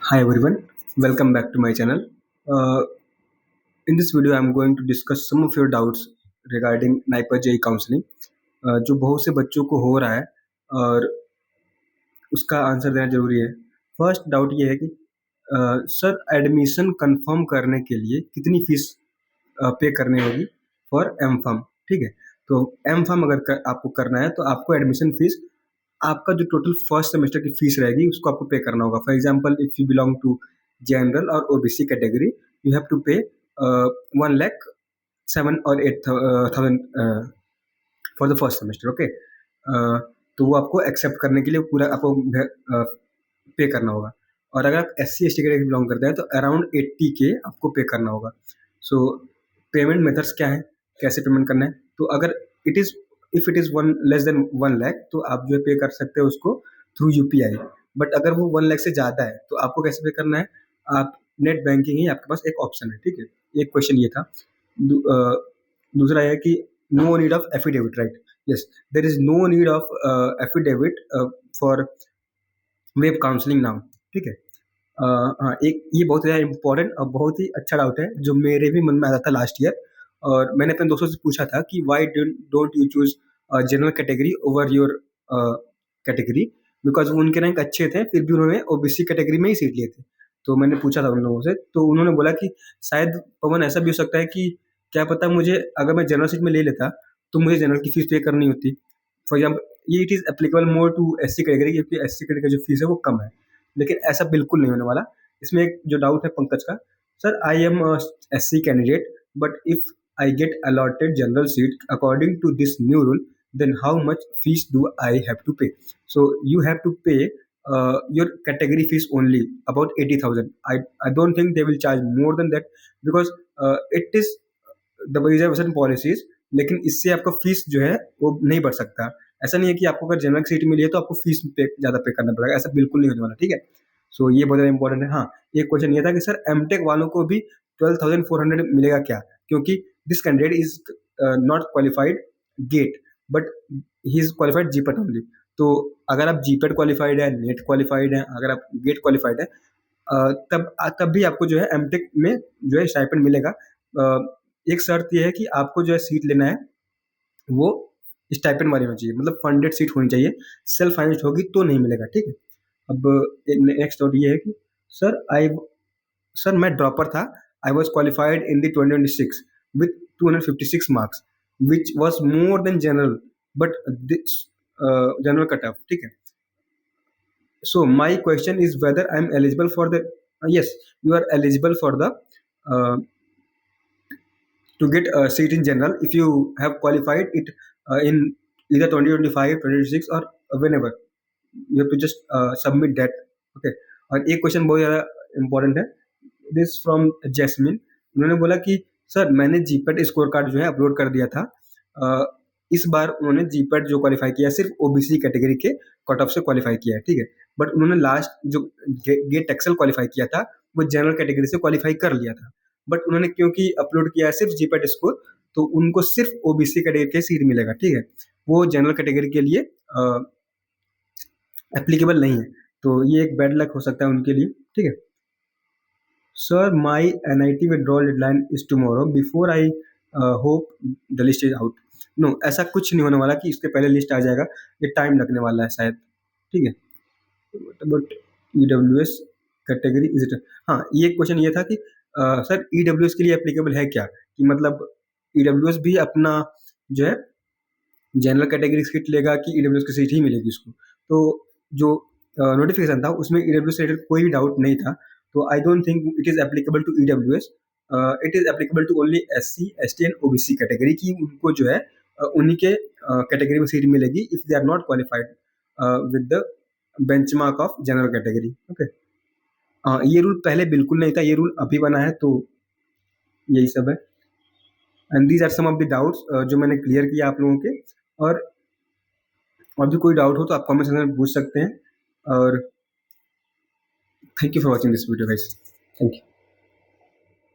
Hi everyone, welcome back to my channel. Uh, in this video, I'm going to discuss some of your doubts regarding NIPA JEE counseling, जो बहुत से बच्चों को हो रहा है और उसका आंसर देना जरूरी है। फर्स्ट डाउट ये है कि सर एडमिशन कंफर्म करने के लिए कितनी फीस पे करनी होगी फॉर एम फार्म। ठीक है, तो एम फार्म अगर आपको करना है तो आपको एडमिशन फीस आपका जो टोटल फर्स्ट सेमेस्टर की फीस रहेगी उसको आपको पे करना होगा। For example if you belong to general और OBC category, you have to pay 1,07 or 8,000 for the first semester. Okay, तो वो आपको एक्सेप्ट करने के लिए पूरा आपको पे करना होगा। और अगर आप S C S T category belong करते हैं तो अराउंड 80K आपको पे करना होगा। सो पेमेंट मेथड्स क्या है, कैसे पेमेंट करना है? तो अगर it is if it is one less than 1 lakh तो आप जो है पे कर सकते हो उसको थ्रू यूपीआई। बट अगर वो 1 लाख से ज़्यादा है तो आपको कैसे पे करना है? आप नेट बैंकिंग ही आपके पास एक ऑप्शन है। ठीक है, एक क्वेश्चन ये था। दूसरा है कि no need of affidavit, right? Yes, there is no need of affidavit for web counselling now. ठीक है, हाँ, एक ये बहुत ज़्यादा इम्पोर्टेंट और बहुत ही अच्छा डाउट है जो मेरे भी मन में आता था लास्ट ईयर। और मैंने अपने दोस्तों से पूछा था कि why don't you choose general category over your category, because उनके रैंक अच्छे थे फिर भी उन्होंने ओबीसी कैटेगरी में ही सीट लिए थे। तो मैंने पूछा था उन लोगों से, तो उन्होंने बोला कि शायद पवन ऐसा भी हो सकता है कि क्या पता मुझे अगर मैं जनरल सीट में ले लेता तो मुझे जनरल की फीस पे करनी होती। फॉर एग्जाम्पल ये it is applicable more to S C category, क्योंकि एस सी कैटेगरी का जो फीस है वो कम है। लेकिन ऐसा बिल्कुल नहीं होने वाला। इसमें एक जो डाउट है पंकज का, sir I am S C candidate but if I get allotted general seat according to this new rule then how much fees do I have to pay? So you have to pay your category fees only about 80,000. I don't think they will charge more than that because it is the reservation policies। लेकिन इससे आपका fees जो है वो नहीं बढ़ सकता। ऐसा नहीं है कि आपको अगर जनरल सीट मिली है तो आपको फीस पे ज़्यादा पे करना पड़ेगा, ऐसा बिल्कुल नहीं होने वाला। ठीक है, सो ये बहुत ज़्यादा इंपॉर्टेंट है। हाँ, एक क्वेश्चन ये था कि सर एमटेक वालों को भी 12,400 मिलेगा क्या, क्योंकि this candidate is not qualified get but he is qualified GPAT only. तो अगर आप जीपेट क्वालिफाइड है, नेट क्वालिफाइड है, अगर आप गेट क्वालिफाइड है, तब भी आपको जो है एमटेक में जो है स्टाइपेंड मिलेगा। एक शर्त यह है कि आपको जो है सीट लेना है वो स्टाइपेंड वाली होनी चाहिए, मतलब फंडेड सीट होनी चाहिए। सेल्फ फाइनेंस्ड होगी तो नहीं मिलेगा। ठीक है, अब नेक्स्ट डाउट ये है कि सर सर मैं ड्रॉपर था। I was qualified in the 2026 with 256 marks which was more than general but this general cut off. ठीक है, so my question is whether I'm eligible for the yes, you are eligible for the uh, to get a seat in general if you have qualified it in either 2025, 2026 or whenever you have to just submit that। okay, और एक question बहुत ज़्यादा important है, this from jasmine. उन्होंने बोला कि sir मैंने GPAT score card जो है अपलोड कर दिया था। इस बार उन्होंने जीपेट जो क्वालिफाई किया सिर्फ ओबीसी कैटेगरी के कट ऑफ से क्वालिफाई किया है। ठीक है, बट उन्होंने लास्ट जो गेट एक्सेल क्वालिफाई किया था वो जनरल कैटेगरी से क्वालिफाई कर लिया था। बट उन्होंने क्योंकि अपलोड किया है सिर्फ जीपेट स्कोर, तो उनको सिर्फ ओबीसी कैटेगरी के सीट मिलेगा। ठीक है, वो जनरल कैटेगरी के लिए एप्लीकेबल नहीं है, तो ये एक बैड लक हो सकता है उनके लिए। ठीक है, sir my NIT withdrawal deadline is tomorrow before I hope the list is out. No, ऐसा कुछ नहीं होने वाला कि इसके पहले लिस्ट आ जाएगा, ये टाइम लगने वाला है शायद। ठीक है, but EWS category is it? हाँ, ये क्वेश्चन ये था कि सर EWS के लिए एप्लीकेबल है क्या, कि मतलब EWS भी अपना जो है जनरल कैटेगरी सीट लेगा कि EWS की सीट ही मिलेगी उसको। तो जो नोटिफिकेशन था उसमें EWS से रिलेटेड कोई भी डाउट नहीं था, तो I don't think it is applicable to EWS। It is applicable to only SC, ST and OBC category की, उनको जो है उन्हीं के कैटेगरी में सीट मिलेगी if they are not qualified with the benchmark of general category. Okay, ये rule पहले बिल्कुल नहीं था, ये रूल अभी बना है, तो यही सब है। And these are some of the doubts जो मैंने क्लियर किया आप लोगों के। और भी कोई डाउट हो तो आप कमेंट सेक्शन में पूछ सकते हैं। और thank you for watching this video guys, thank you.